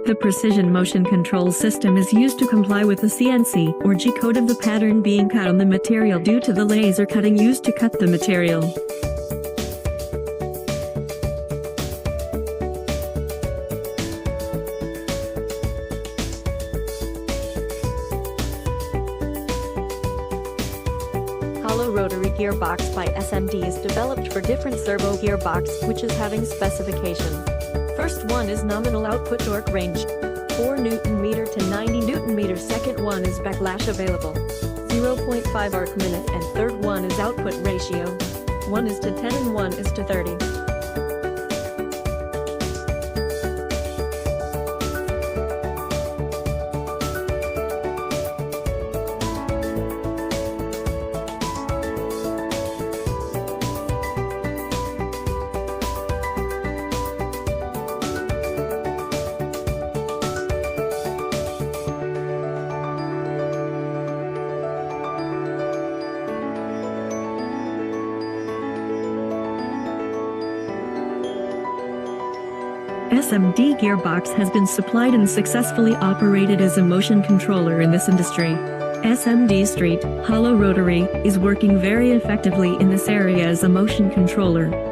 The precision motion control system is used to comply with the CNC or G code of the pattern being cut on the material due to the laser cutting used to cut the material. Hollow rotary gearbox by SMD is developed for different servo gearbox, which is having specification. First one is nominal output torque range, 4 Nm to 90 Nm. Second one is backlash available, 0.5 arc minute, and third one is output ratio, 1 is to 10 and 1 is to 30. SMD gearbox has been supplied and successfully operated as a motion controller in this industry. SMD Street, Hollow Rotary, is working very effectively in this area as a motion controller.